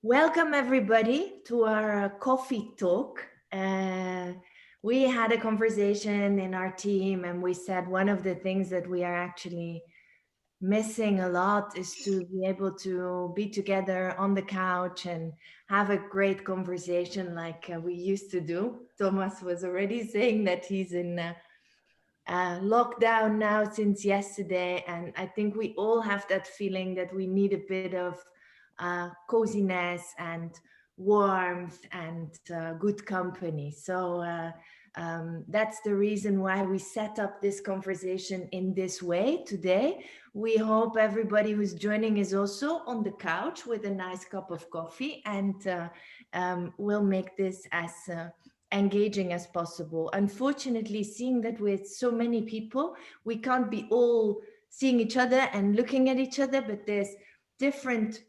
Welcome everybody to our coffee talk. We had a conversation in our team and we said one of the things that we are actually missing a lot is to be able to be together on the couch and have a great conversation like we used to do. Thomas was already saying that he's in lockdown now since yesterday, and I think we all have that feeling that we need a bit of coziness and warmth and good company. So that's the reason why we set up this conversation in this way today. We hope everybody who's joining is also on the couch with a nice cup of coffee, and we'll make this as engaging as possible. Unfortunately, seeing that with so many people, we can't be all seeing each other and looking at each other, but there's different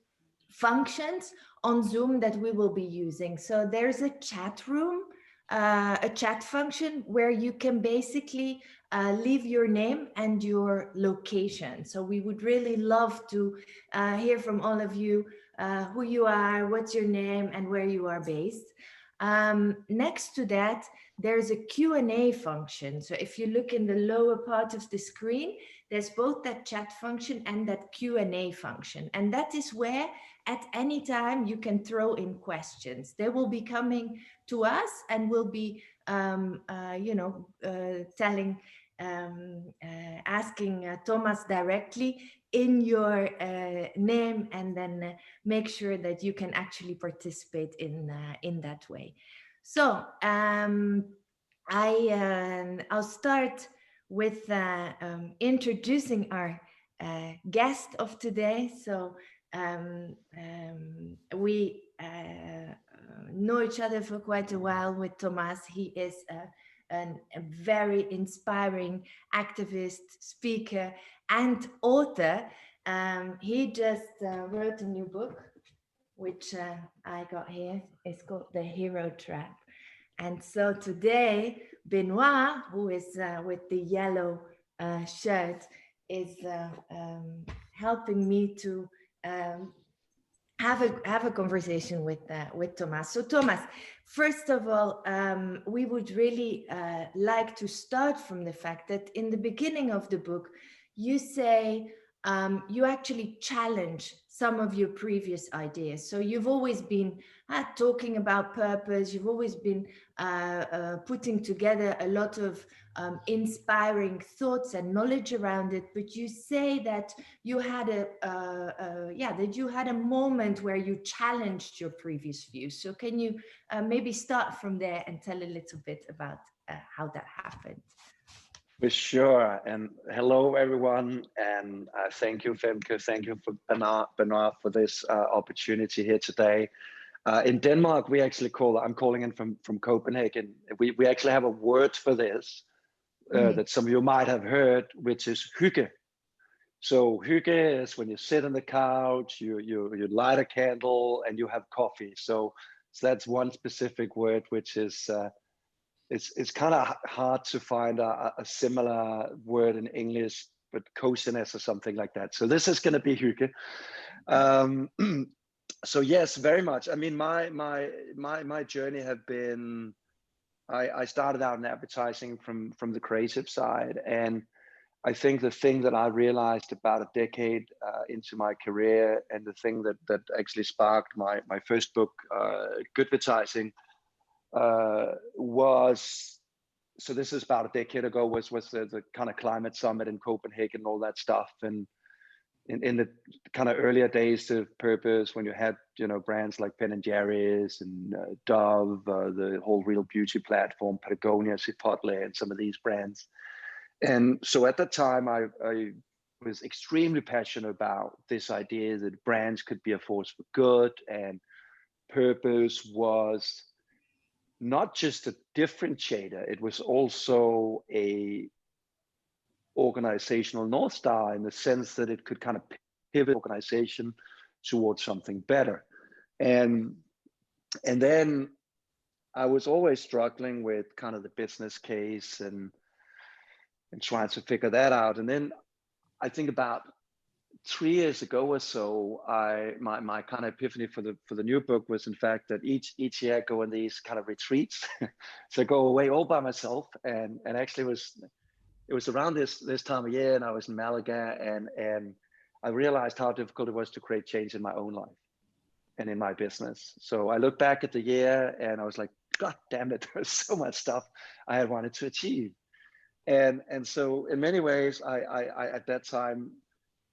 functions on Zoom that we will be using. So there's a chat room, a chat function where you can basically leave your name and your location. So we would really love to hear from all of you, who you are, what's your name, and where you are based. Next to that, there's a Q&A function. So if you look in the lower part of the screen, there's both that chat function and that Q&A function. And that is where at any time you can throw in questions. They will be coming to us and we'll be, asking Thomas directly in your name, and then make sure that you can actually participate in that way. So I'll start with introducing our guest of today. So we know each other for quite a while with Thomas. He is a very inspiring activist, speaker, and author. He just wrote a new book, which I got here. It's called The Hero Trap. And so today, Benoit, who is with the yellow shirt, is helping me to have a conversation with Thomas. So Thomas, first of all, we would really like to start from the fact that in the beginning of the book, you say you actually challenge some of your previous ideas. So you've always been talking about purpose. You've always been putting together a lot of inspiring thoughts and knowledge around it. But you say that you had a moment where you challenged your previous views. So can you maybe start from there and tell a little bit about how that happened? For sure. And hello, everyone. And thank you, Femke. Thank you for Benoit for this opportunity here today. In Denmark, I'm calling in from Copenhagen. We actually have a word for this that some of you might have heard, which is hygge. So hygge is when you sit on the couch, you light a candle and you have coffee. So that's one specific word, which is it's kind of hard to find a similar word in English, but coziness or something like that. So this is going to be hygge. So yes, very much. I mean, my journey have been. I started out in advertising from the creative side, and I think the thing that I realized about a decade into my career, and the thing that actually sparked my first book, Good Advertising, was, so this is about a decade ago, was the kind of climate summit in Copenhagen and all that stuff. And in the kind of earlier days of purpose, when you had, brands like Ben & Jerry's and Dove, the whole Real Beauty platform, Patagonia, Chipotle, and some of these brands. And so at that time, I was extremely passionate about this idea that brands could be a force for good, and purpose was not just a differentiator, it was also a organizational North Star, in the sense that it could kind of pivot organization towards something better. And then I was always struggling with kind of the business case and trying to figure that out. And then I think about 3 years ago or so, my kind of epiphany for the new book was in fact that each year I go on these kind of retreats. So I go away all by myself, and actually it was around this time of year, and I was in Malaga, and I realized how difficult it was to create change in my own life and in my business. So I look back at the year and I was like, God damn it, there's so much stuff I had wanted to achieve. And so in many ways, I at that time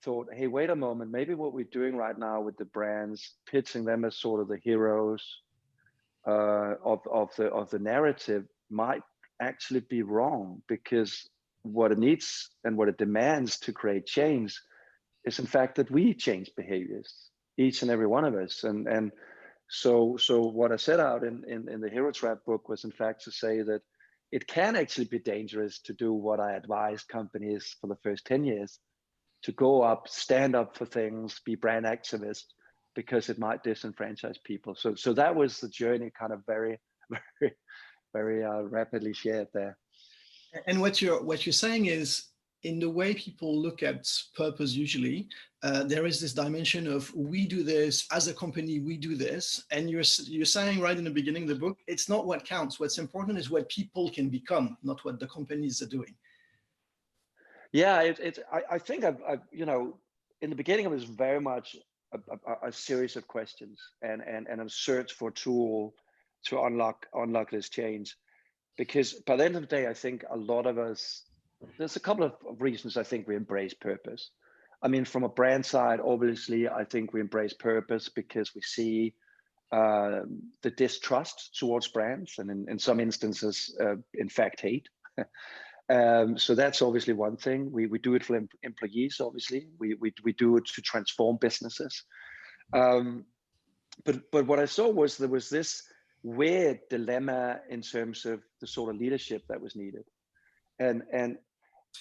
thought, hey, wait a moment, maybe what we're doing right now with the brands, pitching them as sort of the heroes of the narrative, might actually be wrong, because what it needs and what it demands to create change is in fact that we change behaviors, each and every one of us. And so what I set out in the Hero Trap book was in fact to say that it can actually be dangerous to do what I advise companies for the first 10 years, to go up, stand up for things, be brand activists, because it might disenfranchise people. So that was the journey, kind of very rapidly shared there. And what you're saying is, in the way people look at purpose, usually there is this dimension of we do this as a company, we do this, and you're saying right in the beginning of the book, it's not what counts. What's important is what people can become, not what the companies are doing. Yeah, I think I've in the beginning it was very much a series of questions and a search for a tool to unlock this change, because by the end of the day, I think a lot of us, there's a couple of reasons I think we embrace purpose. I mean, from a brand side, obviously, I think we embrace purpose because we see the distrust towards brands, and in some instances, in fact, hate. So that's obviously one thing. We do it for employees, obviously. We do it to transform businesses. But what I saw was there was this weird dilemma in terms of the sort of leadership that was needed. And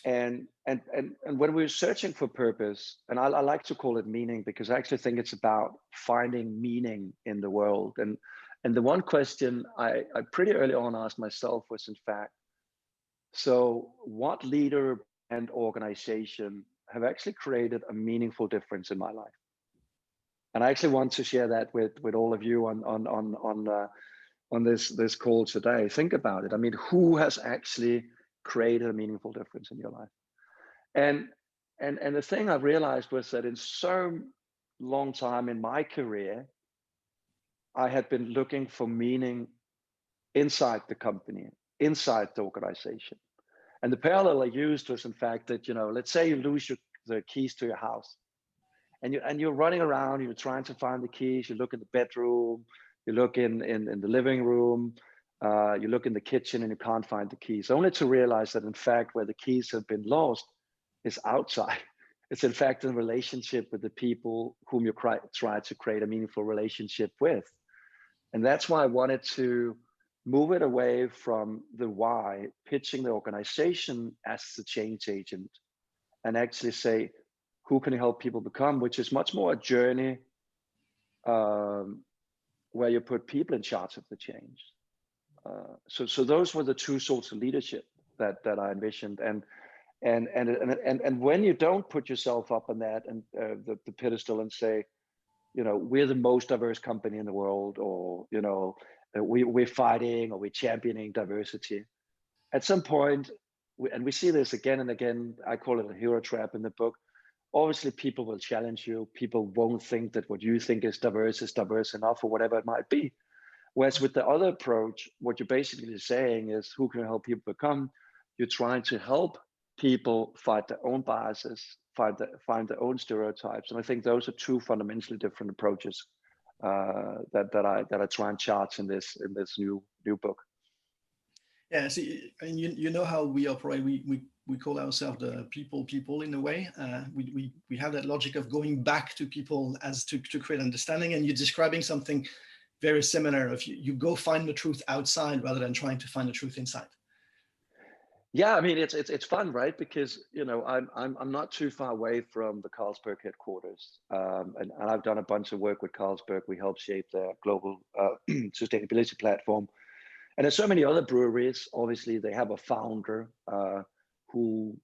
when we were searching for purpose, and I like to call it meaning, because I actually think it's about finding meaning in the world. And the one question I pretty early on asked myself was, in fact, so what leader and organization have actually created a meaningful difference in my life? And I actually want to share that with all of you on this call today. Think about it. I mean, who has actually created a meaningful difference in your life? And the thing I realized was that in so long time in my career, I had been looking for meaning inside the company, inside the organization. And the parallel I used was, in fact, that, let's say you lose the keys to your house, and you're running around, you're trying to find the keys, you look in the bedroom, you look in the living room, you look in the kitchen, and you can't find the keys, only to realize that, in fact, where the keys have been lost is outside. It's, in fact, in relationship with the people whom you try to create a meaningful relationship with. And that's why I wanted to move it away from the why, pitching the organization as the change agent, and actually say, who can help people become, which is much more a journey where you put people in charge of the change. So those were the two sorts of leadership that I envisioned. And when you don't put yourself up on that and the pedestal and say, we're the most diverse company in the world, or we're fighting or we're championing diversity. At some point, and we see this again and again, I call it a hero trap in the book. Obviously, people will challenge you. People won't think that what you think is diverse enough, or whatever it might be. Whereas with the other approach, what you're basically saying is, who can help people become? You're trying to help people fight their own biases, find their own stereotypes. And I think those are two fundamentally different approaches that I try and chart in this new book. Yeah, see, and you know how we operate. We call ourselves the people in a way. We have that logic of going back to people as to create understanding. And you're describing something very similar. If you go find the truth outside rather than trying to find the truth inside. Yeah, I mean, it's fun, right? Because I'm not too far away from the Carlsberg headquarters, and I've done a bunch of work with Carlsberg. We help shape their global sustainability platform, and there's so many other breweries. Obviously, they have a founder who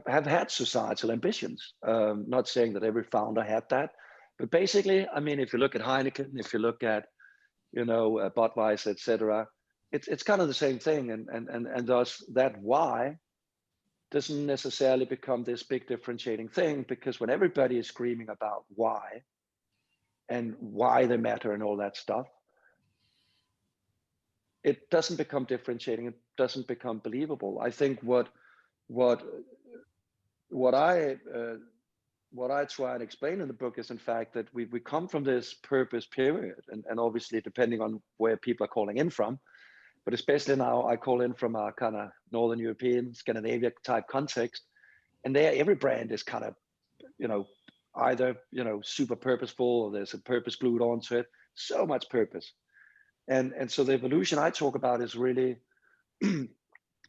have had societal ambitions. Not saying that every founder had that, but basically, I mean, if you look at Heineken, if you look at, Budweiser, etc., it's kind of the same thing, and thus that why doesn't necessarily become this big differentiating thing, because when everybody is screaming about why and why they matter and all that stuff, it doesn't become differentiating. It doesn't become believable. I think what I try and explain in the book is, in fact, that we come from this purpose period, and obviously depending on where people are calling in from, but especially now I call in from a kind of Northern European, Scandinavia type context, and there every brand is kind of, either super purposeful, or there's a purpose glued onto it. So much purpose, and so the evolution I talk about is really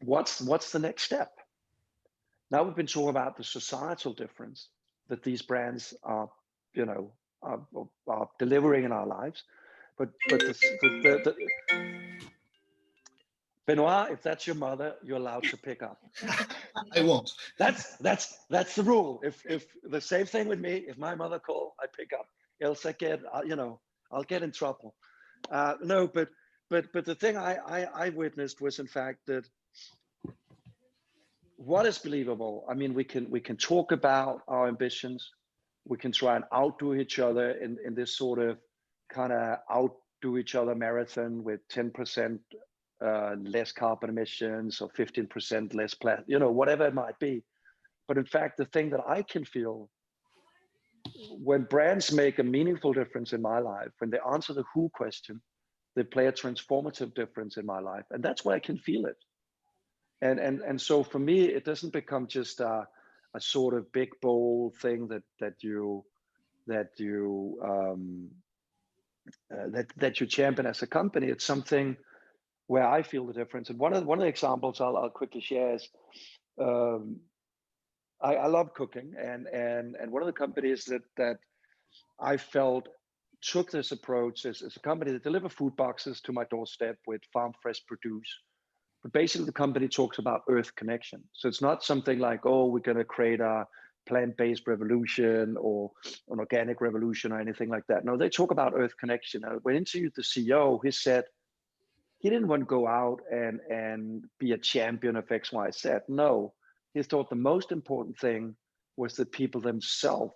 what's the next step. Now we've been talking about the societal difference that these brands are delivering in our lives, but the Benoit, if that's your mother, you're allowed to pick up. I won't. That's the rule. If the same thing with me, if my mother call, I pick up. Else I'll get in trouble. No, but the thing I witnessed was, in fact, that what is believable. I mean, we can talk about our ambitions. We can try and outdo each other in this sort of kind of outdo each other marathon with 10% less carbon emissions or 15% less plastic, whatever it might be. But in fact, the thing that I can feel when brands make a meaningful difference in my life, when they answer the who question, they play a transformative difference in my life, and that's where I can feel it. And so for me, it doesn't become just a sort of big bold thing that you champion as a company. It's something where I feel the difference. And one of the examples I'll quickly share is I love cooking, and one of the companies that I felt took this approach is a company that delivers food boxes to my doorstep with farm fresh produce. But basically, the company talks about earth connection. So it's not something like, oh, we're going to create a plant-based revolution or an organic revolution or anything like that. No, they talk about earth connection. I went into the CEO. He said he didn't want to go out and be a champion of X, Y, Z. No, he thought the most important thing was that people themselves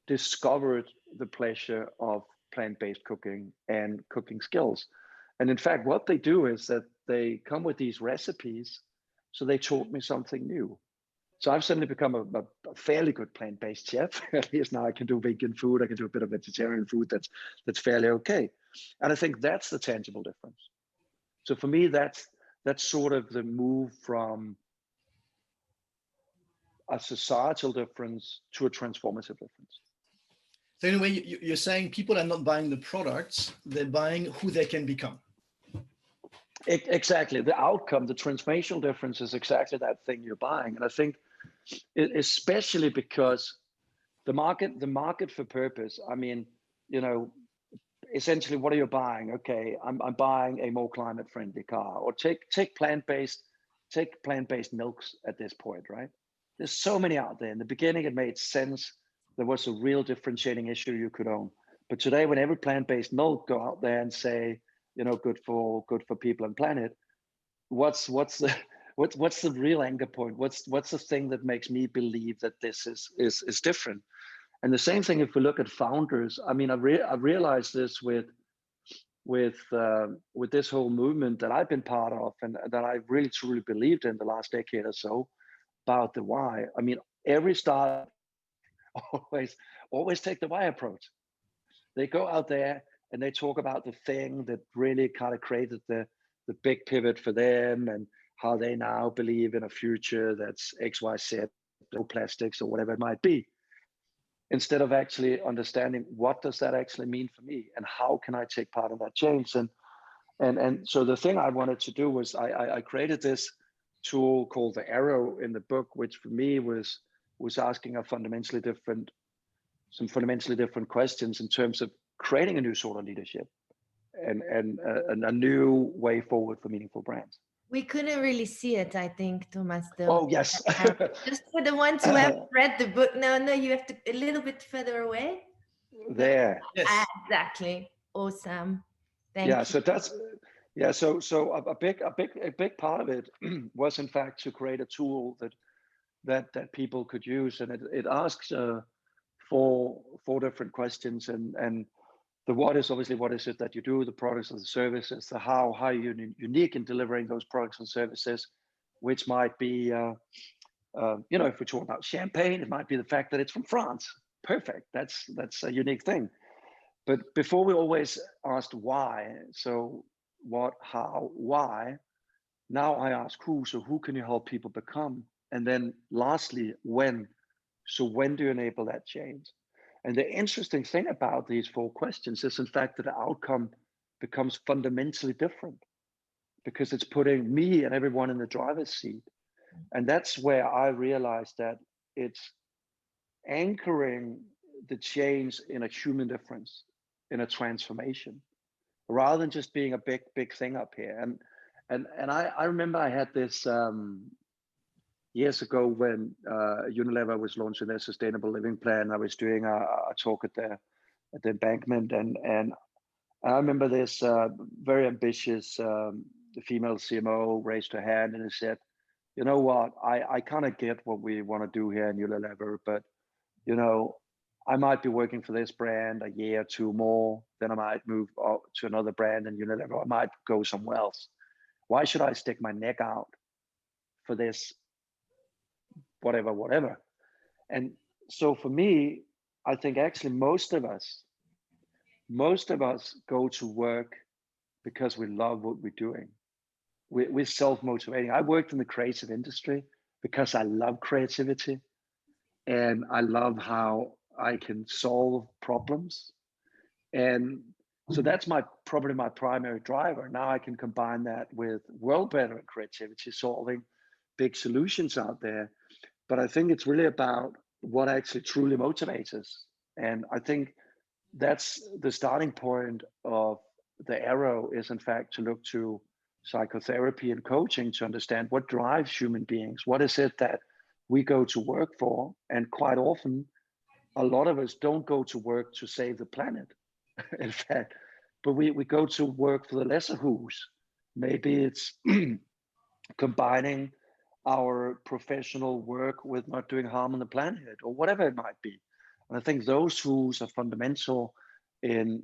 discovered the pleasure of plant-based cooking and cooking skills. And in fact, what they do is that they come with these recipes. So they taught me something new. So I've suddenly become a fairly good plant-based chef. At least now I can do vegan food. I can do a bit of vegetarian food that's fairly okay. And I think that's the tangible difference. So for me, that's sort of the move from a societal difference to a transformative difference. So in a way, you're saying people are not buying the products, they're buying who they can become. Exactly. The outcome, the transformational difference is exactly that thing you're buying. And I think especially because the market for purpose, I mean, essentially what are you buying? Okay, I'm buying a more climate friendly car, or take plant-based milks at this point, right? There's so many out there. In the beginning, it made sense. There was a real differentiating issue you could own. But today, when every plant-based milk go out there and say, good for people and planet, what's the real anchor point? What's the thing that makes me believe that this is different? And the same thing if we look at founders. I mean, I've realized this with this whole movement that I've been part of, and that I really truly believed in the last decade or so, about the why. I mean, every startup always take the why approach. They go out there and they talk about the thing that really kind of created the big pivot for them, and how they now believe in a future that's X, Y, Z, no plastics or whatever it might be, instead of actually understanding what does that actually mean for me, and how can I take part in that change. And so the thing I wanted to do was I created this tool called the Arrow in the book, which for me was asking some fundamentally different questions in terms of creating a new sort of leadership and a new way forward for meaningful brands. We couldn't really see it, I think, Thomas, though. Oh, yes. Just for the ones who haven't read the book. No, you have to a little bit further away. There. Yes. Exactly. Awesome. Thank Yeah, you. so that's so a big part of it was in fact to create a tool that people could use, and it asks four different questions, and the what is obviously what is it that you do, the products and the services, the how you're unique in delivering those products and services, which might be if we talk about champagne, it might be the fact that it's from France. Perfect. That's a unique thing. But before we always asked why, so what, how, why, now I ask who, so who can you help people become? And then lastly, when, so when do you enable that change? And the interesting thing about these four questions is in fact that the outcome becomes fundamentally different because it's putting me and everyone in the driver's seat. And that's where I realized that it's anchoring the change in a human difference, in a transformation, rather than just being a big thing up here. And I remember I had this years ago when Unilever was launching their sustainable living plan. I was doing a talk at the embankment, and I remember this very ambitious female CMO raised her hand and said, you know what, I kind of get what we want to do here in Unilever, but I might be working for this brand a year or two more, then I might move to another brand in Unilever. I might go somewhere else. Why should I stick my neck out for this, whatever? And so for me, I think actually most of us go to work because we love what we're doing. We're self-motivating. I worked in the creative industry because I love creativity and I love how I can solve problems. And so that's probably my primary driver. Now I can combine that with well-better creativity, solving big solutions out there. But I think it's really about what actually truly motivates us. And I think that's the starting point of the arrow is in fact to look to psychotherapy and coaching to understand what drives human beings. What is it that we go to work for? And quite often, a lot of us don't go to work to save the planet, in fact, but we go to work for the lesser who's. Maybe it's combining our professional work with not doing harm on the planet or whatever it might be. And I think those who's are fundamental in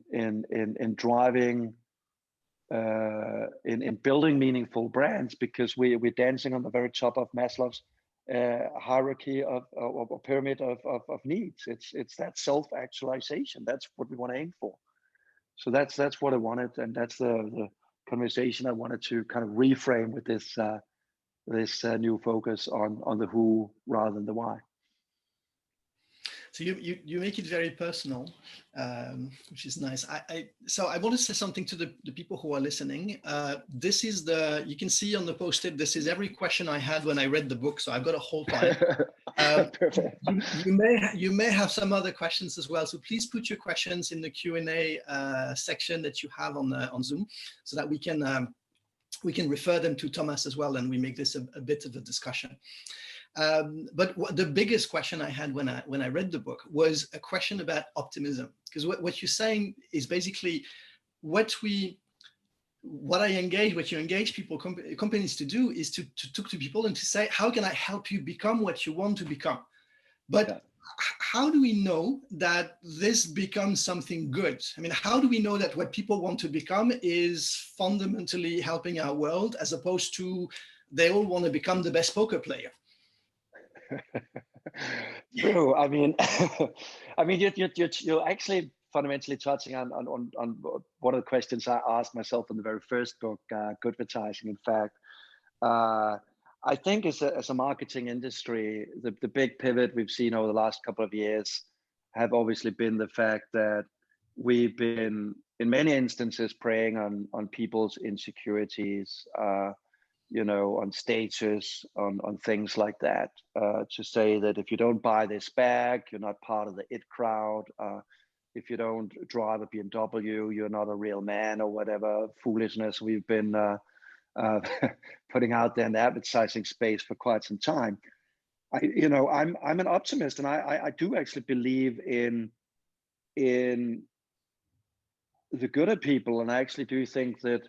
driving in building meaningful brands, because we're dancing on the very top of Maslow's hierarchy of pyramid of needs. It's that self-actualization. That's what we want to aim for. So that's what I wanted, and that's the conversation I wanted to kind of reframe with this new focus on the who rather than the why. So you make it very personal, which is nice. So I want to say something to the people who are listening. This is you can see on the post-it, this is every question I had when I read the book. So I've got a whole time. Perfect. You may have some other questions as well. So please put your questions in the Q&A section that you have on Zoom, so that we can refer them to Thomas as well, and we make this a bit of a discussion. But the biggest question I had when I read the book was a question about optimism, because what you're saying is basically what you engage people, companies to do is to talk to people and to say, how can I help you become what you want to become? But how do we know that this becomes something good? I mean, how do we know that what people want to become is fundamentally helping our world, as opposed to they all want to become the best poker player? True. I mean, you're actually fundamentally touching on one of the questions I asked myself in the very first book, Good Advertising. In fact, I think as a marketing industry, the big pivot we've seen over the last couple of years have obviously been the fact that we've been, in many instances, preying on people's insecurities, on status, on things like that, to say that if you don't buy this bag, you're not part of the it crowd. If you don't drive a BMW, you're not a real man, or whatever foolishness we've been uh, putting out there in the advertising space for quite some time. I'm an optimist, and I do actually believe in the good of people, and I actually do think that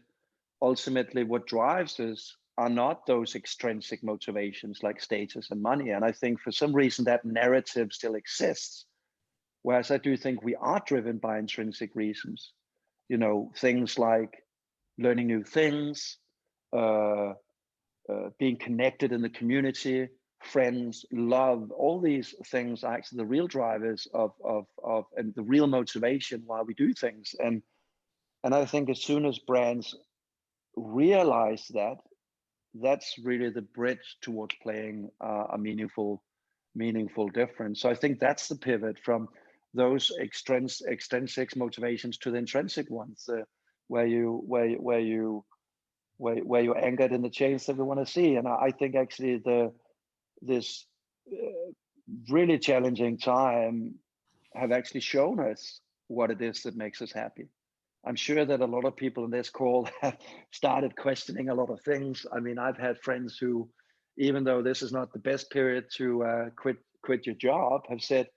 ultimately what drives us are not those extrinsic motivations like status and money. And I think for some reason that narrative still exists, whereas I do think we are driven by intrinsic reasons. Things like learning new things, being connected in the community, friends, love. All these things are actually the real drivers of and the real motivation why we do things. And I think as soon as brands realize that, that's really the bridge towards playing a meaningful difference. So I think that's the pivot from those extrinsic motivations to the intrinsic ones, where you're anchored in the change that we want to see. And I think actually this really challenging time have actually shown us what it is that makes us happy. I'm sure that a lot of people in this call have started questioning a lot of things. I mean, I've had friends who, even though this is not the best period to quit your job, have said,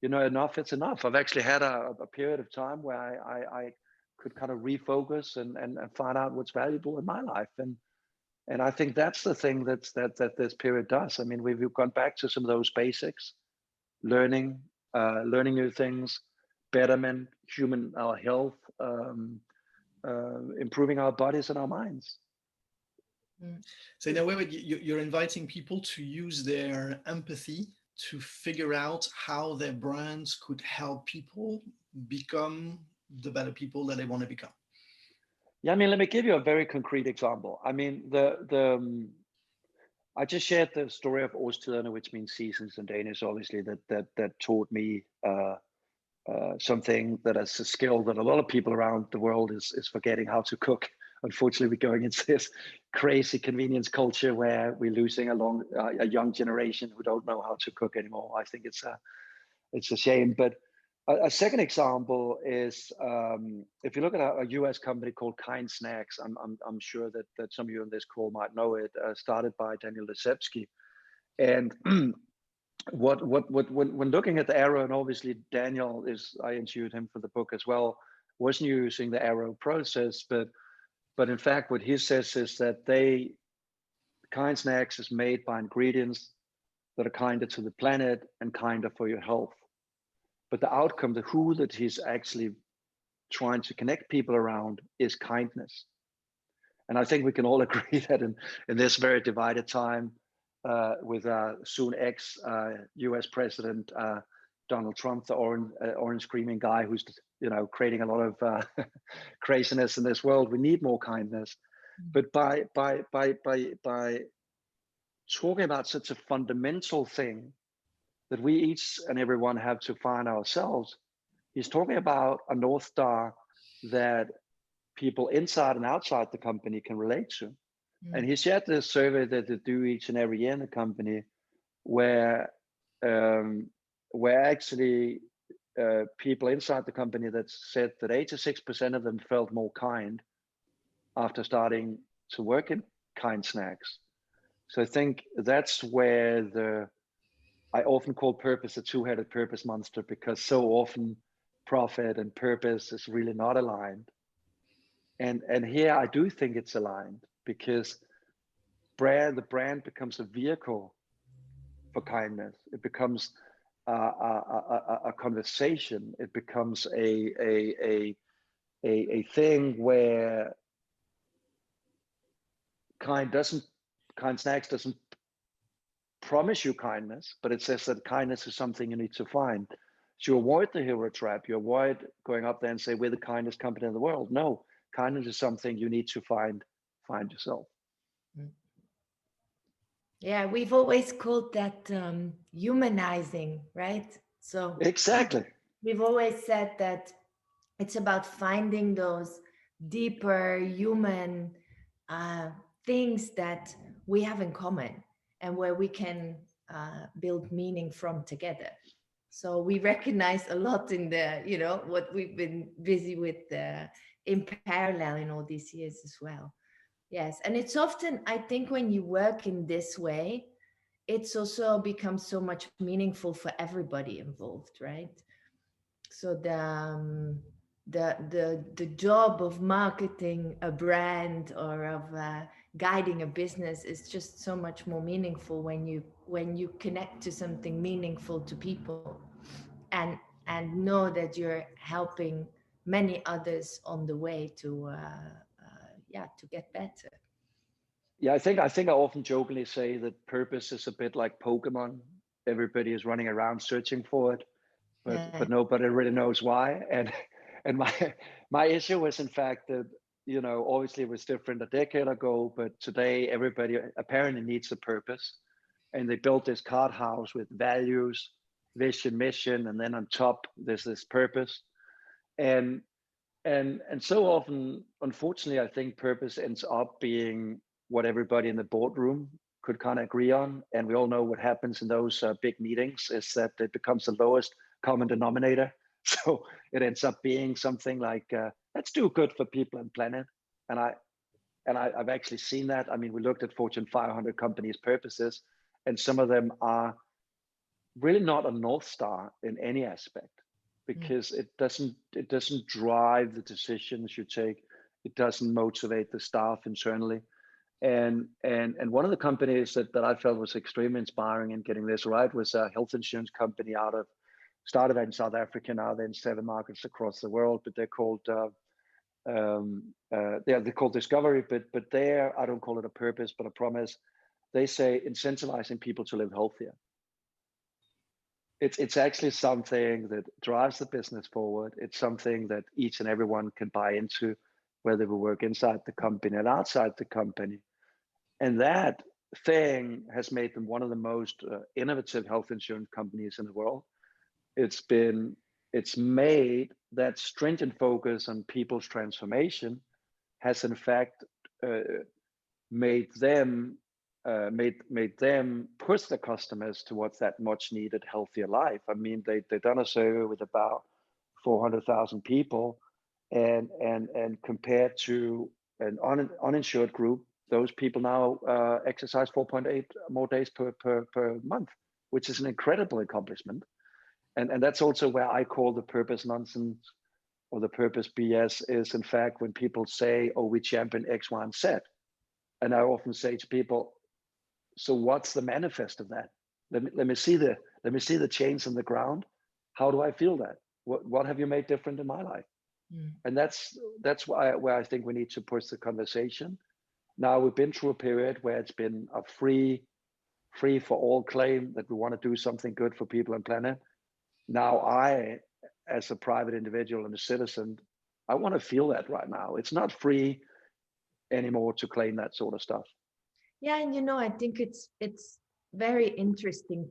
enough, it's enough. I've actually had a period of time where I could kind of refocus and find out what's valuable in my life. And I think that's the thing that this period does. I mean, we've gone back to some of those basics, learning new things, betterment, human health, improving our bodies and our minds. So in a way, you're inviting people to use their empathy to figure out how their brands could help people become the better people that they want to become. Yeah, I mean, let me give you a very concrete example. I mean, I just shared the story of Årstider, which means seasons in Danish, obviously, that taught me something that is a skill that a lot of people around the world is forgetting how to cook. Unfortunately, we're going into this crazy convenience culture where we're losing a young generation who don't know how to cook anymore. I think it's a shame. But a second example is if you look at a US company called Kind Snacks. I'm sure that some of you on this call might know it. Started by Daniel Lesepsky, and when looking at the arrow, and obviously Daniel I interviewed him for the book as well, wasn't using the arrow process, but in fact what he says is that Kind Snacks is made by ingredients that are kinder to the planet and kinder for your health. But the outcome, the who that he's actually trying to connect people around is kindness. And I think we can all agree that in this very divided time, with soon US President Donald Trump, the orange screaming guy who's creating a lot of craziness in this world, we need more kindness. But by talking about such a fundamental thing that we each and everyone have to find ourselves, he's talking about a North Star that people inside and outside the company can relate to. And he shared this survey that they do each and every year in the company, where actually people inside the company that said that 86% of them felt more kind after starting to work in Kind Snacks. So I think that's where I often call purpose a two-headed purpose monster, because so often profit and purpose is really not aligned. And here I do think it's aligned, because the brand becomes a vehicle for kindness. It becomes a conversation. It becomes a thing where Kind Snacks doesn't promise you kindness, but it says that kindness is something you need to find. So you avoid the hero trap. You avoid going up there and say, we're the kindest company in the world. No, kindness is something you need to find yourself. Yeah, we've always called that humanizing, right? So exactly, we've always said that it's about finding those deeper human things that we have in common and where we can build meaning from together. So we recognize a lot in what we've been busy with in parallel in all these years as well. Yes, and it's often, I think, when you work in this way, it's also becomes so much meaningful for everybody involved, right? So the job of marketing a brand or of guiding a business is just so much more meaningful when you connect to something meaningful to people, and know that you're helping many others on the way to yeah, to get better. Yeah, I think I often jokingly say that purpose is a bit like Pokemon. Everybody is running around searching for it, Yeah. but nobody really knows why. And my issue was in fact that, you know, obviously it was different a decade ago, but today everybody apparently needs a purpose, and they built this card house with values, vision, mission, and then on top there's this purpose. And and so often, unfortunately, I think purpose ends up being what everybody in the boardroom could kind of agree on. And we all know what happens in those big meetings is that it becomes the lowest common denominator. So it ends up being something like, let's do good for people and planet. And I've actually seen that. I mean, we looked at Fortune 500 companies' purposes, and some of them are really not a North Star in any aspect, Mm. because it doesn't drive the decisions you take. It doesn't motivate the staff internally. And one of the companies that I felt was extremely inspiring in getting this right was a health insurance company started in South Africa, now they're in 7 markets across the world, but they're called they're called Discovery, but there, I don't call it a purpose but a promise. They say incentivizing people to live healthier. It's actually something that drives the business forward. It's something that each and everyone can buy into, whether we work inside the company and outside the company. And that thing has made them one of the most innovative health insurance companies in the world. It's made that stringent focus on people's transformation has in fact uh, made them made them push the customers towards that much needed healthier life. I mean, they've done a survey with about 400,000 people, and compared to an uninsured group, those people now exercise 4.8 more days per month, which is an incredible accomplishment. And that's also where I call the purpose nonsense or the purpose BS is, in fact, when people say, oh, we champion X, Y, and Z. And I often say to people, so what's the manifest of that? Let me see the change on the ground. How do I feel that? What have you made different in my life? Mm. And that's where I think we need to push the conversation. Now we've been through a period where it's been a free for all claim that we want to do something good for people and planet. Now I, as a private individual and a citizen, I want to feel that right now. It's not free anymore to claim that sort of stuff. Yeah, and you know, I think it's very interesting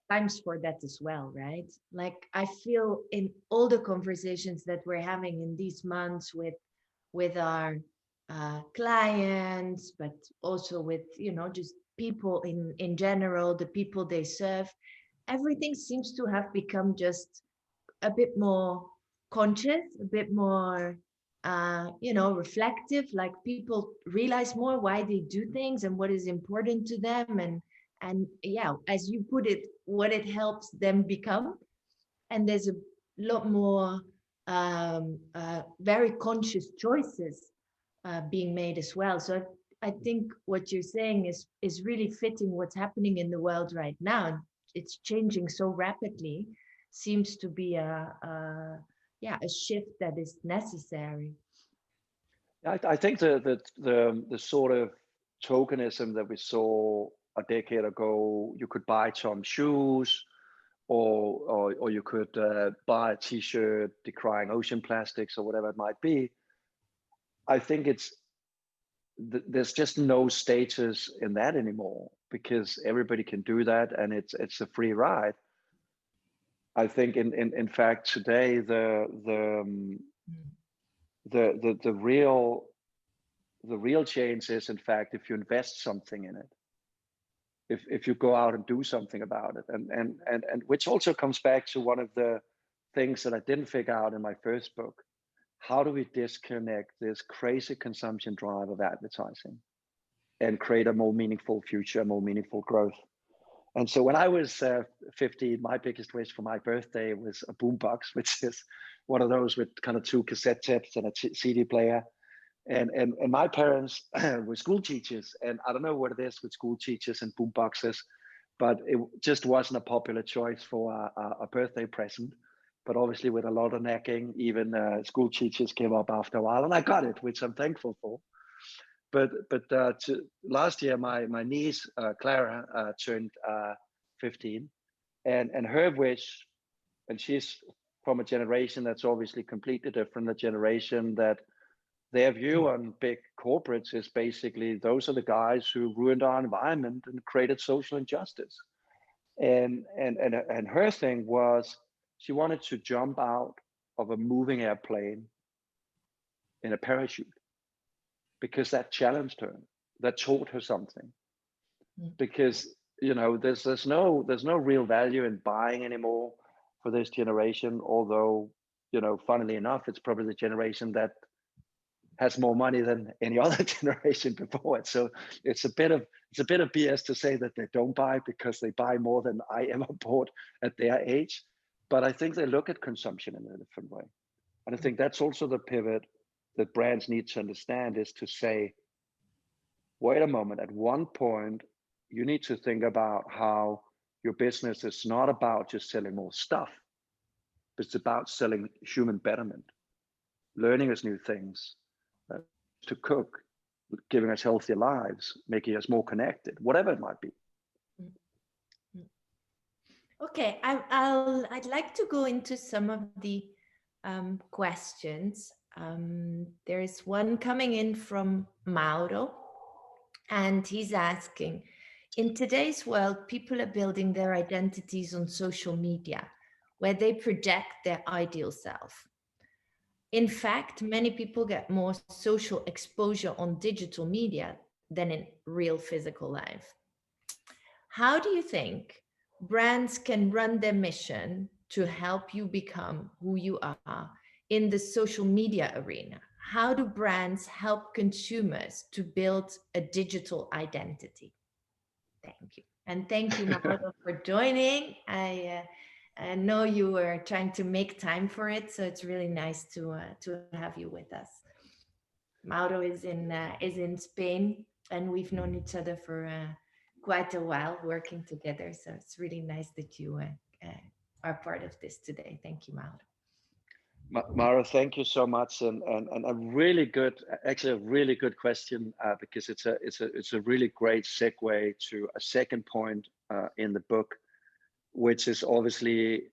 times for that as well, right? Like I feel in all the conversations that we're having in these months with our clients, but also with, you know, just people in general, the people they serve, everything seems to have become just a bit more conscious, a bit more, you know, reflective. Like people realize more why they do things and what is important to them, and yeah, as you put it, what it helps them become. And there's a lot more very conscious choices being made as well. So I think what you're saying is really fitting what's happening in the world right now. It's changing so rapidly. Seems to be yeah, a shift that is necessary. I think the sort of tokenism that we saw a decade ago, you could buy some shoes, or you could buy a T-shirt decrying ocean plastics or whatever it might be. I think there's just no status in that anymore because everybody can do that and it's a free ride. I think in fact today the real change is in fact if you invest something in it, if you go out and do something about it, and which also comes back to one of the things that I didn't figure out in my first book. how do we disconnect this crazy consumption drive of advertising and create a more meaningful future, more meaningful growth? And so when I was 15, my biggest wish for my birthday was a boombox, which is one of those with kind of 2 cassette tapes and a CD player. And my parents were school teachers, and I don't know what it is with school teachers and boomboxes, but it just wasn't a popular choice for a birthday present. But obviously, with a lot of nagging, even school teachers gave up after a while, and I got it, which I'm thankful for. But last year, my niece Clara turned 15, and her wish, and she's from a generation that's obviously completely different, a generation that their view on big corporates is basically those are the guys who ruined our environment and created social injustice. And her thing was she wanted to jump out of a moving airplane in a parachute because that challenged her, that taught her something. Because there's no real value in buying anymore for this generation, although funnily enough, it's probably the generation that has more money than any other generation before it. So it's a bit of BS to say that they don't buy, because they buy more than I ever bought at their age. But I think they look at consumption in a different way. And I think that's also the pivot that brands need to understand, is to say, wait a moment, at one point, you need to think about how your business is not about just selling more stuff, but it's about selling human betterment, learning us new things, to cook, giving us healthier lives, making us more connected, whatever it might be. Okay, I'd like to go into some of the questions. There is one coming in from Mauro, and he's asking, in today's world, people are building their identities on social media, where they project their ideal self. In fact, many people get more social exposure on digital media than in real physical life. How do you think brands can run their mission to help you become who you are in the social media arena? How do brands help consumers to build a digital identity? Thank you. And thank you, Mauro, for joining. I know you were trying to make time for it, so it's really nice to have you with us. Mauro is in Spain, and we've known each other for quite a while, working together. So it's really nice that you are part of this today. Thank you, Mauro. Mauro, thank you so much, and a really good question, because it's a really great segue to a second point in the book, which is obviously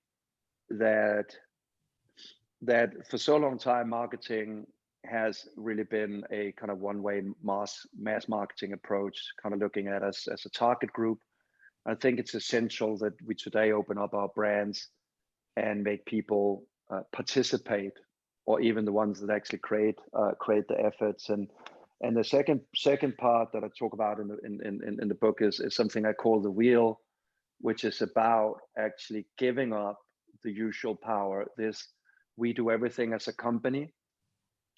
that for so long time, marketing has really been a kind of one-way mass marketing approach, kind of looking at us as a target group. I think it's essential that we today open up our brands and make people participate, or even the ones that actually create the efforts. And the second part that I talk about in the book is something I call the wheel, which is about actually giving up the usual power. We do everything as a company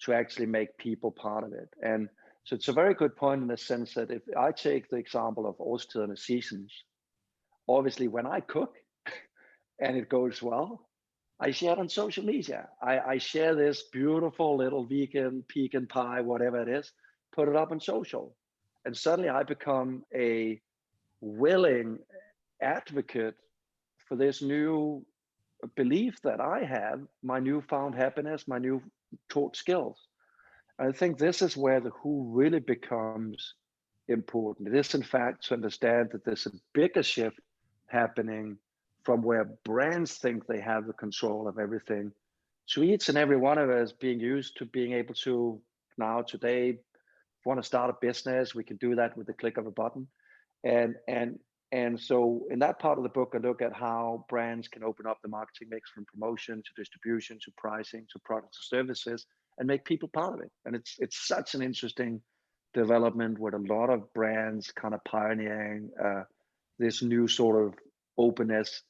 to actually make people part of it. And so it's a very good point in the sense that if I take the example of Årstiderne seasons, obviously when I cook and it goes well, I share it on social media. I share this beautiful little vegan pecan pie, whatever it is, put it up on social. And suddenly I become a willing advocate for this new belief that I have, my newfound happiness, my new taught skills. I think this is where the who really becomes important. It is, in fact, to understand that there's a bigger shift happening from where brands think they have the control of everything, to each and every one of us being used to being able to now today, if we want to start a business, we can do that with the click of a button. And so in that part of the book, I look at how brands can open up the marketing mix from promotion to distribution to pricing to products or services and make people part of it. And it's such an interesting development with a lot of brands kind of pioneering this new sort of openness,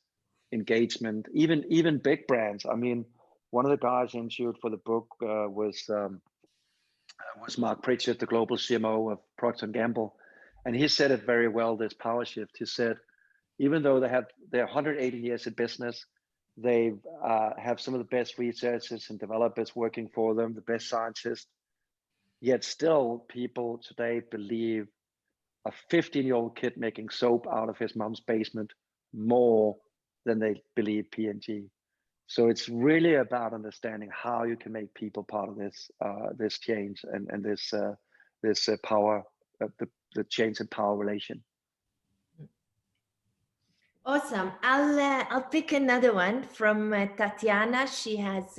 engagement, even big brands. I mean, one of the guys interviewed for the book was Mark Pritchard, the global CMO of Procter & Gamble. And he said it very well, this power shift. He said, even though they're 180 years in business, they have some of the best researchers and developers working for them, the best scientists, yet still people today believe a 15-year-old kid making soap out of his mom's basement more than they believe P&G. So it's really about understanding how you can make people part of this change and this power, the change in power relation. Awesome. I'll pick another one from Tatiana. She has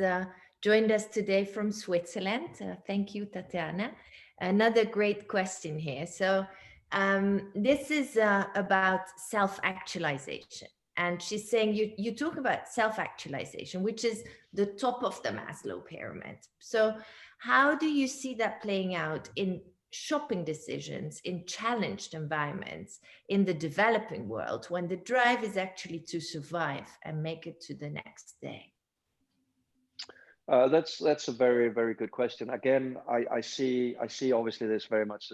joined us today from Switzerland. Thank you, Tatiana. Another great question here. So this is about self-actualization. And she's saying you talk about self-actualization, which is the top of the Maslow pyramid. So how do you see that playing out in shopping decisions, in challenged environments, in the developing world, when the drive is actually to survive and make it to the next day? That's a very, very good question. Again, I see obviously there's very much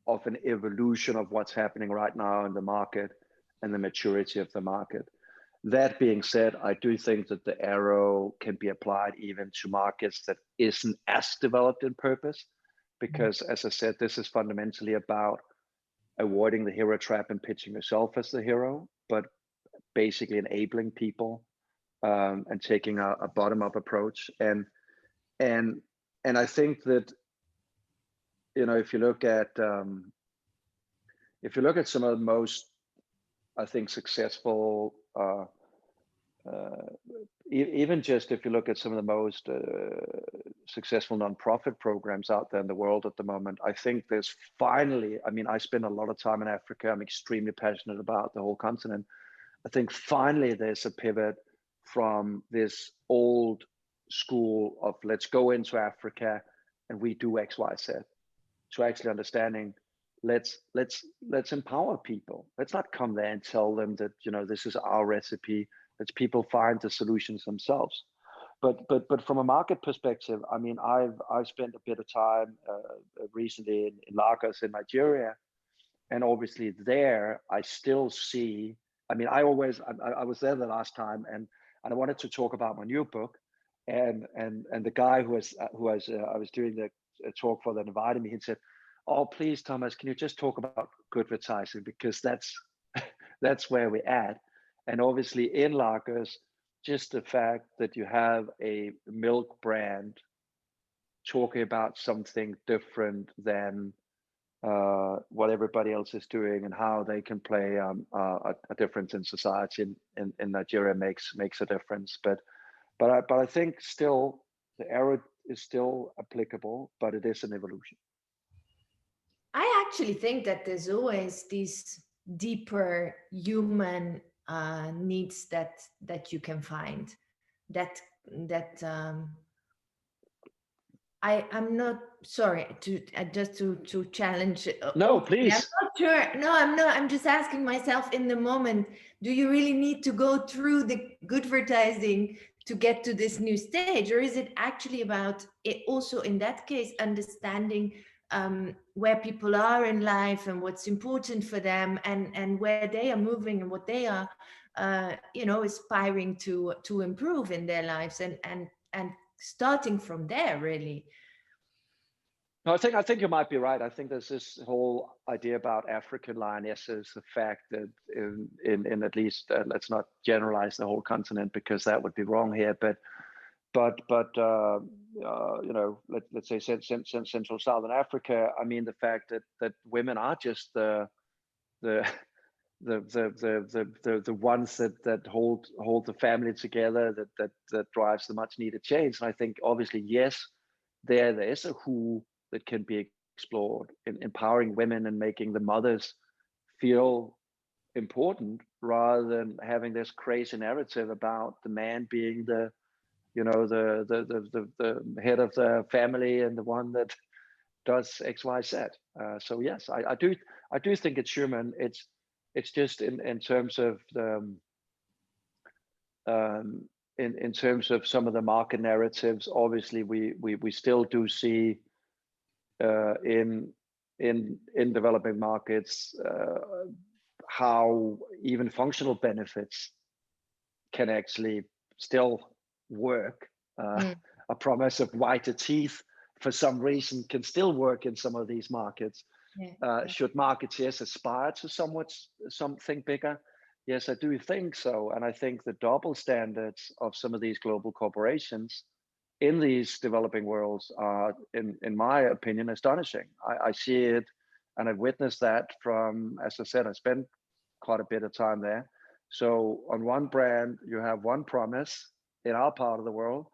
of an evolution of what's happening right now in the market and the maturity of the market. That being said, I do think that the arrow can be applied even to markets that isn't as developed in purpose, because as I said, this is fundamentally about avoiding the hero trap and pitching yourself as the hero, but basically enabling people and taking a bottom-up approach. And I think that, you know, if you look at some of the most, I think, successful, even just if you look at some of the most successful nonprofit programs out there in the world at the moment, I think there's finally, I mean, I spend a lot of time in Africa. I'm extremely passionate about the whole continent. I think finally there's a pivot from this old school of let's go into Africa and we do X, Y, Z, to actually understanding let's empower people. Let's not come there and tell them that, you know, this is our recipe. Let's people find the solutions themselves. But from a market perspective, I mean, I've spent a bit of time recently in Lagos in Nigeria, and obviously there I still see. I mean, I was there the last time, and I wanted to talk about my new book, and the guy who I was doing the talk for that invited me. He said, "Oh, please, Thomas, can you just talk about good advertising, because that's where we're at." And obviously in Lagos, just the fact that you have a milk brand talking about something different than what everybody else is doing and how they can play a difference in society in Nigeria makes a difference. But I think still the arrow is still applicable, but it is an evolution. I actually think that there's always these deeper human needs that you can find that I'm not sorry to challenge. No, please. I'm not sure. No, I'm not. I'm just asking myself in the moment, do you really need to go through the good advertising to get to this new stage? Or is it actually about it also in that case, understanding where people are in life and what's important for them and where they are moving and what they are, aspiring to improve in their lives and starting from there, really. No, I think you might be right. I think there's this whole idea about African lionesses, the fact that in at least let's not generalize the whole continent because that would be wrong here, but let's say Central Southern Africa. I mean, the fact that women are just the ones that hold the family together, that drives the much needed change. And I think obviously, yes, there is a who that can be explored in empowering women and making the mothers feel important rather than having this crazy narrative about the man being the head of the family and the one that does X, Y, Z. So yes, I do think it's human. It's just in terms of the in terms of some of the market narratives, obviously we still do see in developing markets how even functional benefits can actually still work. A promise of whiter teeth for some reason can still work in some of these markets. Should marketeers aspire to something bigger? Yes, I do think so. And I think the double standards of some of these global corporations in these developing worlds are, in my opinion, astonishing. I see it, and I've witnessed that from, as I said, I spent quite a bit of time there. So on one brand, you have one promise in our part of the world,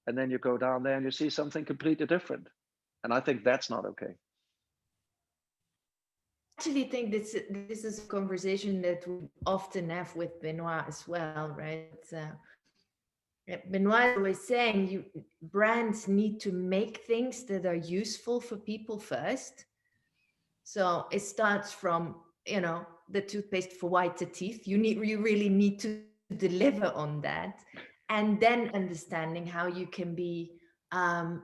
and then you go down there and you see something completely different. And I think that's not okay. I actually think this is a conversation that we often have with Benoit as well, right? Benoit was saying brands need to make things that are useful for people first. So it starts from, the toothpaste for whiter teeth. You really need to deliver on that, and then understanding how you can be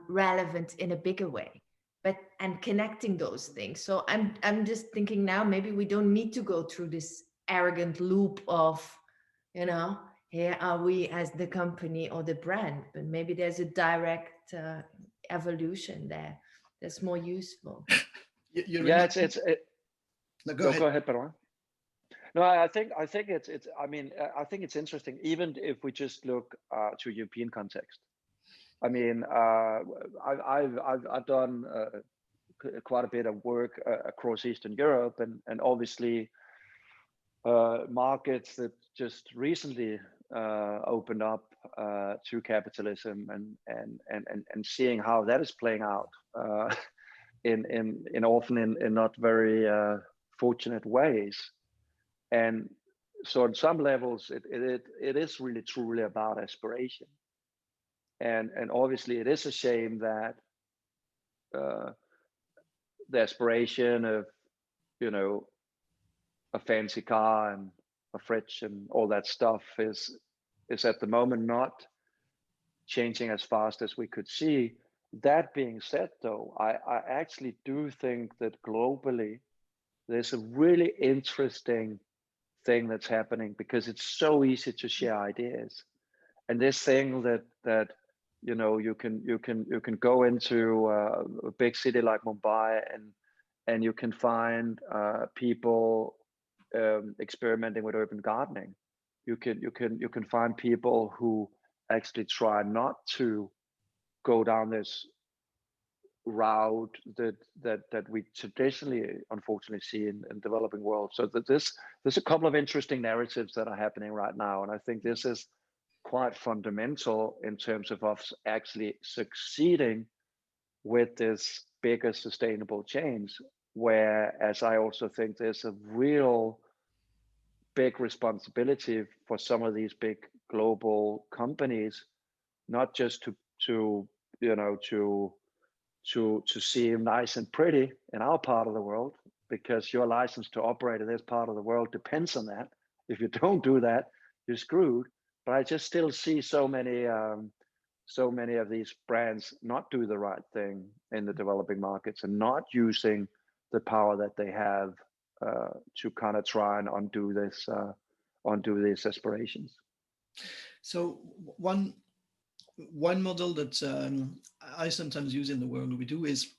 relevant in a bigger way, and connecting those things. So I'm just thinking now, maybe we don't need to go through this arrogant loop of, here are we as the company or the brand, but maybe there's a direct evolution there that's more useful. Yeah, No, go ahead, Benoit. No, I think it's interesting, even if we just look to European context. I mean, I've done quite a bit of work across Eastern Europe, and obviously markets that just recently opened up to capitalism, and seeing how that is playing out in often in not very fortunate ways. And so on some levels, it is really truly about aspiration. And obviously it is a shame that the aspiration of, a fancy car and a fridge and all that stuff is at the moment not changing as fast as we could see. That being said, though, I actually do think that globally there's a really interesting thing that's happening, because it's so easy to share ideas. And this thing that you can go into a big city like Mumbai, and you can find people experimenting with urban gardening. You can find people who actually try not to go down this route that we traditionally, unfortunately, see in developing world. So that there's a couple of interesting narratives that are happening right now, and I think this is quite fundamental in terms of us actually succeeding with this bigger sustainable change. Whereas I also think there's a real big responsibility for some of these big global companies, not just to seem nice and pretty in our part of the world, because your license to operate in this part of the world depends on that. If you don't do that, you're screwed. But I just still see so many of these brands not do the right thing in the developing markets, and not using the power that they have to kind of try and undo these aspirations. So one model that I sometimes use in the work we do is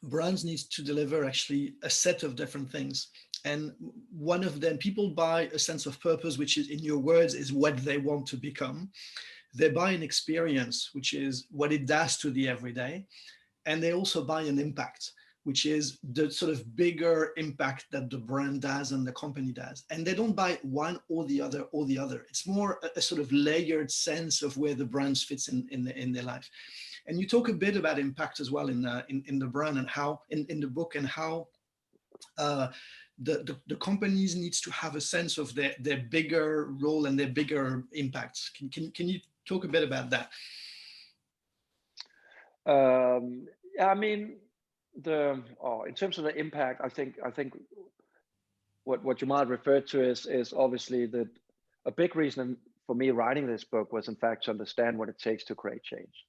brands need to deliver actually a set of different things. And one of them, people buy a sense of purpose, which is, in your words, is what they want to become. They buy an experience, which is what it does to the everyday. And they also buy an impact, which is the sort of bigger impact that the brand does and the company does. And they don't buy one or the other or the other. It's more a sort of layered sense of where the brand fits in their life. And you talk a bit about impact as well in the brand, and how in the book, and how the companies needs to have a sense of their bigger role and their bigger impacts. Can you talk a bit about that? I mean, in terms of the impact, I think what you might refer to is obviously that a big reason for me, writing this book was in fact to understand what it takes to create change.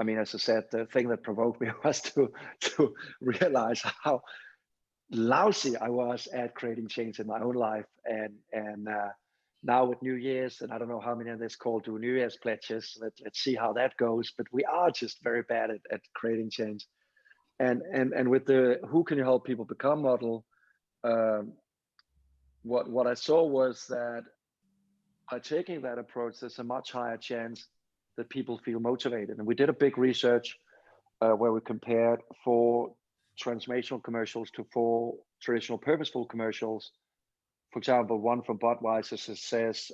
I mean, as I said, the thing that provoked me was to realize how lousy I was at creating change in my own life. And now with New Year's, and I don't know how many of this call do New Year's pledges. Let's see how that goes. But we are just very bad at creating change. And with the who can you help people become model, what I saw was that by taking that approach, there's a much higher chance that people feel motivated. And we did a big research where we compared 4 transformational commercials to 4 traditional purposeful commercials. For example, one from Budweiser says,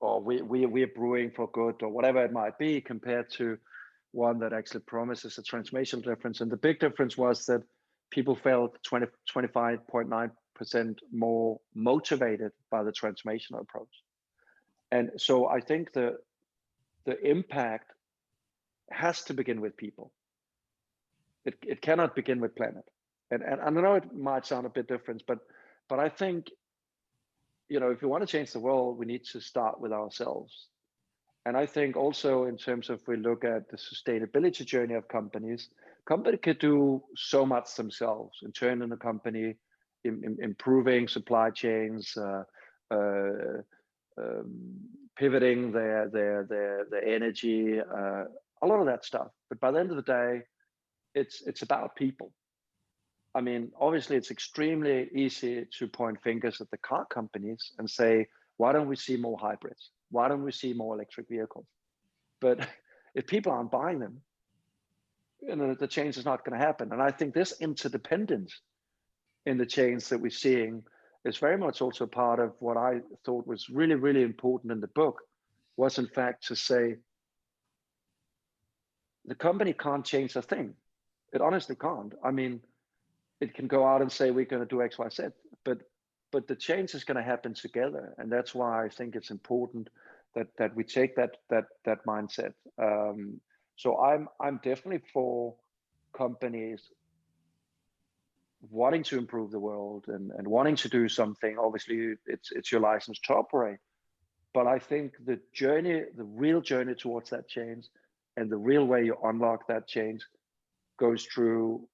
or we're brewing for good, or whatever it might be, compared to one that actually promises a transformational difference. And the big difference was that people felt 25.9% more motivated by the transformational approach. And so I think the impact has to begin with people. It cannot begin with planet. And I know it might sound a bit different, but I think, you know, if we want to change the world, we need to start with ourselves. And I think also in terms of, we look at the sustainability journey of companies could do so much themselves, in turning the company, improving supply chains, pivoting their energy, a lot of that stuff. But by the end of the day, it's about people. I mean, obviously, it's extremely easy to point fingers at the car companies and say, why don't we see more hybrids? Why don't we see more electric vehicles? But if people aren't buying them, you know, the change is not going to happen. And I think this interdependence in the change that we're seeing is very much also part of what I thought was really, really important in the book, was in fact to say, the company can't change a thing. It honestly can't. I mean, it can go out and say, we're going to do X, Y, Z, but the change is going to happen together. And that's why I think it's important that we take that mindset. So I'm definitely for companies wanting to improve the world and wanting to do something. Obviously, it's your license to operate. But I think the real journey towards that change, and the real way you unlock that change, goes through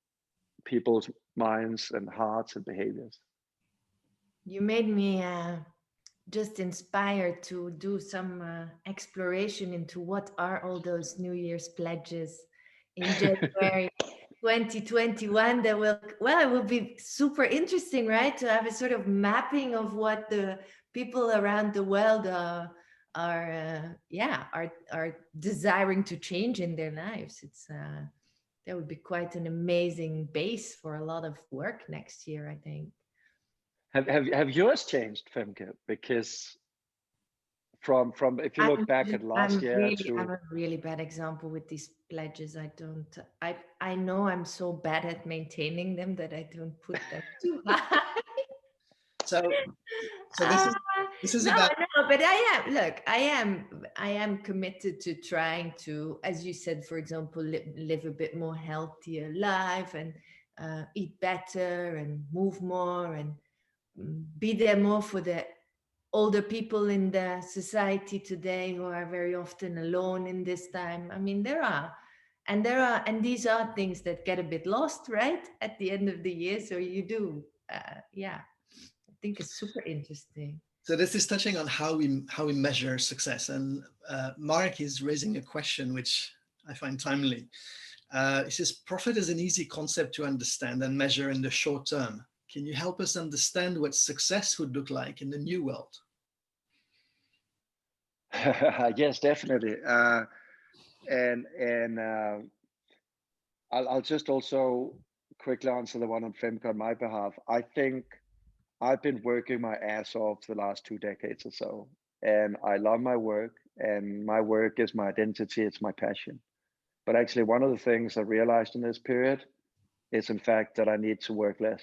people's minds and hearts and behaviors. You made me just inspired to do some exploration into what are all those New Year's pledges in January 2021. That will, well, it will be super interesting, right? To have a sort of mapping of what the people around the world are desiring to change in their lives. It's that would be quite an amazing base for a lot of work next year, I think. Have yours changed, Femke? Because from if you look back at last year, I'm a really bad example with these pledges. I know I'm so bad at maintaining them that I don't put them too high. So this is no, about. No, but I am committed to trying to, as you said, for example, live a bit more healthier life, and eat better and move more and be there more for the older people in the society today who are very often alone in this time. I mean, and these are things that get a bit lost, right, at the end of the year. So you do, I think it's super interesting. So this is touching on how we measure success, and Mark is raising a question which I find timely. He says, profit is an easy concept to understand and measure in the short term. Can you help us understand what success would look like in the new world? Yes, definitely. I'll just also quickly answer the one on Femke on my behalf. I think I've been working my ass off the last 2 decades or so, and I love my work, and my work is my identity, it's my passion. But actually, one of the things I realized in this period is, in fact, that I need to work less.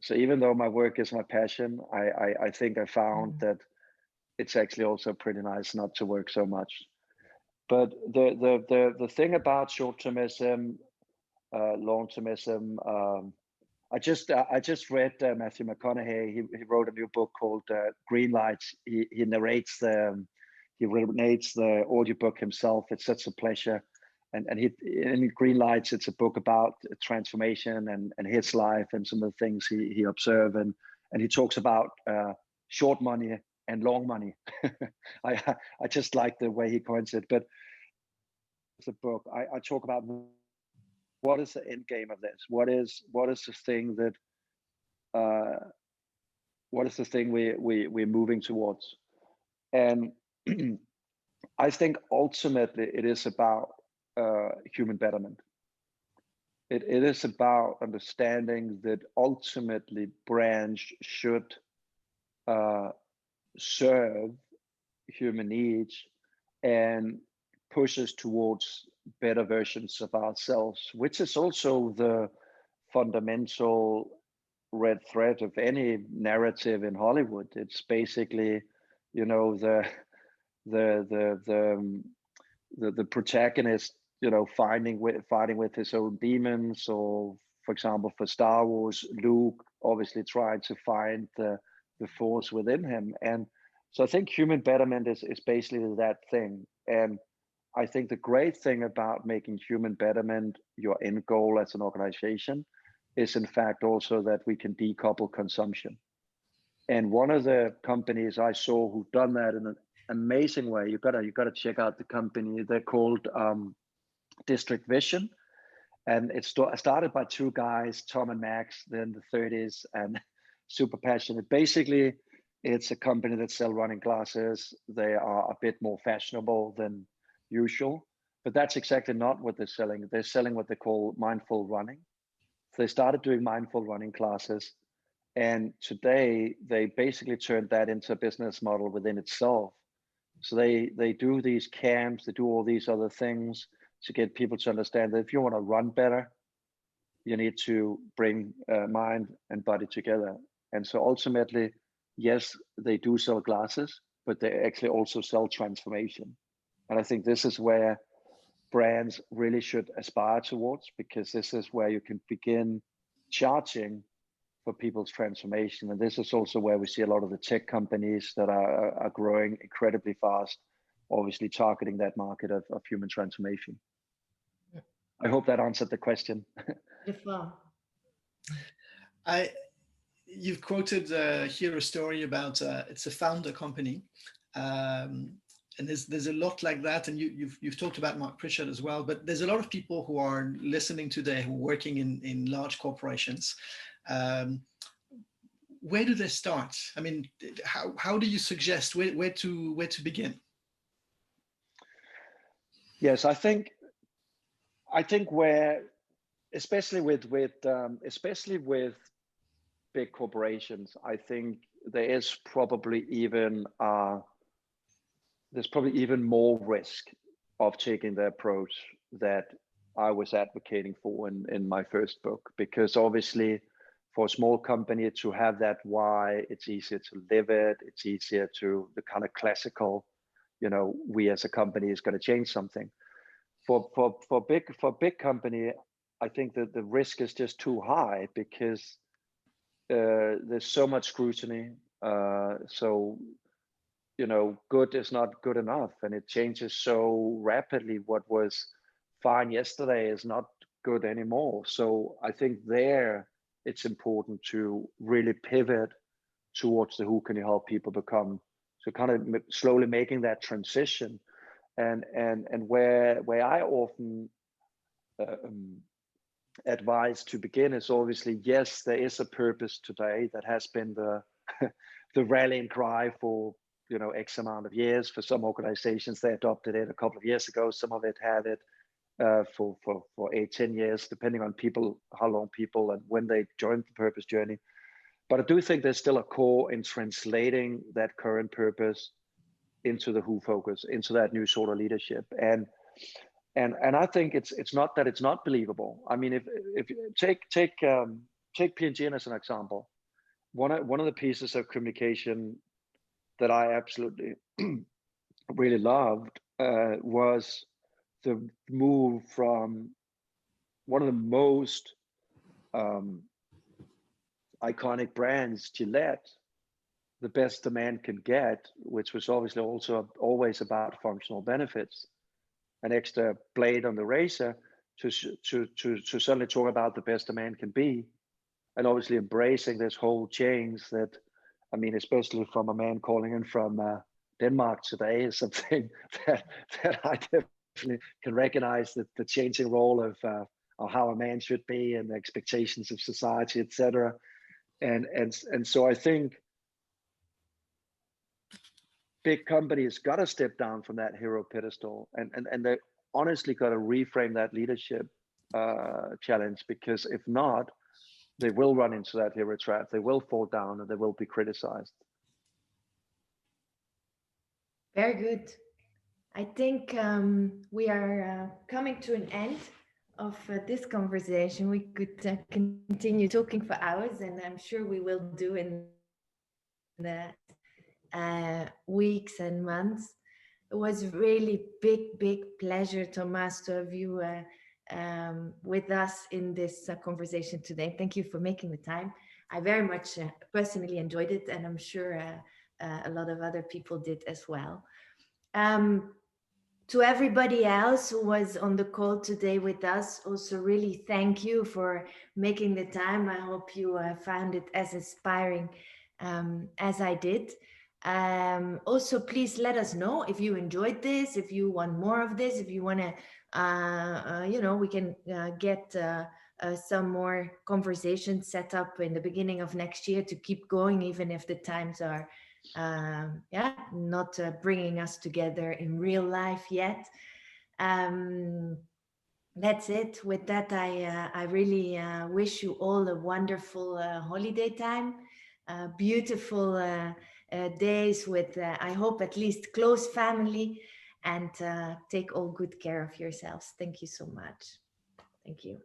So even though my work is my passion, I think I found that it's actually also pretty nice not to work so much. But the thing about short-termism, long-termism, I just read Matthew McConaughey. He wrote a new book called Green Lights. He narrates the audiobook himself. It's such a pleasure. And he in Green Lights, it's a book about transformation and his life and some of the things he observed. And he talks about short money and long money. I just like the way he coins it. But it's a book. I talk about what is the end game of this? What is the thing that what is the thing we're moving towards? And I think ultimately it is about human betterment. It is about understanding that ultimately brands should serve human needs and push us towards better versions of ourselves, which is also the fundamental red thread of any narrative in Hollywood. It's basically, you know, the protagonist, you know, fighting with his own demons, or for example, for Star Wars, Luke obviously trying to find the force within him. And so I think human betterment is basically that thing. And I think the great thing about making human betterment your end goal as an organization is in fact also that we can decouple consumption. And one of the companies I saw who've done that in an amazing way, you gotta check out the company. They're called District Vision, and it started by two guys, Tom and Max. They're in the 30s and super passionate. Basically, it's a company that sell running glasses. They are a bit more fashionable than usual, but that's exactly not what they're selling. They're selling what they call mindful running. So they started doing mindful running classes, and today they basically turned that into a business model within itself. So they do these camps, they do all these other things to get people to understand that if you want to run better, you need to bring mind and body together. And so ultimately, yes, they do sell glasses, but they actually also sell transformation. And I think this is where brands really should aspire towards, because this is where you can begin charging for people's transformation. And this is also where we see a lot of the tech companies that are growing incredibly fast, obviously targeting that market of human transformation. I hope that answered the question. You've quoted here a story about it's a founder company. And there's a lot like that, and you've talked about Mark Pritchard as well, but there's a lot of people who are listening today who are working in large corporations. Where do they start? I mean, how do you suggest where to begin? Yes, I think where, especially with big corporations, I think there's probably even more risk of taking the approach that I was advocating for in my first book, because obviously for a small company to have that why, it's easier to live it. It's easier to the kind of classical, you know, we as a company is going to change something. For big company, I think that the risk is just too high, because there's so much scrutiny. So, you know, good is not good enough, and it changes so rapidly. What was fine yesterday is not good anymore. So I think there it's important to really pivot towards the who can you help people become. So kind of slowly making that transition, and where I often advise to begin is obviously, yes, there is a purpose today that has been the the rallying cry for, you know, X amount of years. For some organizations, they adopted it a couple of years ago. Some of it had it for 8-10 years, depending on people, how long people and when they joined the purpose journey. But I do think there's still a core in translating that current purpose into the who focus, into that new sort of leadership. And I think it's not that it's not believable. I mean, if you take P&G as an example, one of the pieces of communication that I absolutely really loved was the move from one of the most iconic brands, Gillette, the best a man can get, which was obviously also always about functional benefits, an extra blade on the razor, to suddenly talk about the best a man can be, and obviously embracing this whole change that, I mean, especially from a man calling in from Denmark today, is something that I definitely can recognize, that the changing role of how a man should be and the expectations of society, etc. And so I think big companies got to step down from that hero pedestal, and they honestly got to reframe that leadership challenge, because if not, they will run into that hero trap. They will fall down and they will be criticized. Very good. I think we are coming to an end of this conversation. We could continue talking for hours, and I'm sure we will do in the weeks and months. It was really big pleasure, Thomas, to have you with us in this conversation today. Thank you for making the time. I very much personally enjoyed it, and I'm sure a lot of other people did as well. To everybody else who was on the call today with us, also really thank you for making the time. I hope you found it as inspiring as I did. Also, please let us know if you enjoyed this, if you want more of this, if you want to, we can get some more conversations set up in the beginning of next year to keep going, even if the times are not bringing us together in real life yet. That's it. With that, I really wish you all a wonderful holiday time, beautiful days with, I hope, at least close family, and take all good care of yourselves. Thank you so much. Thank you.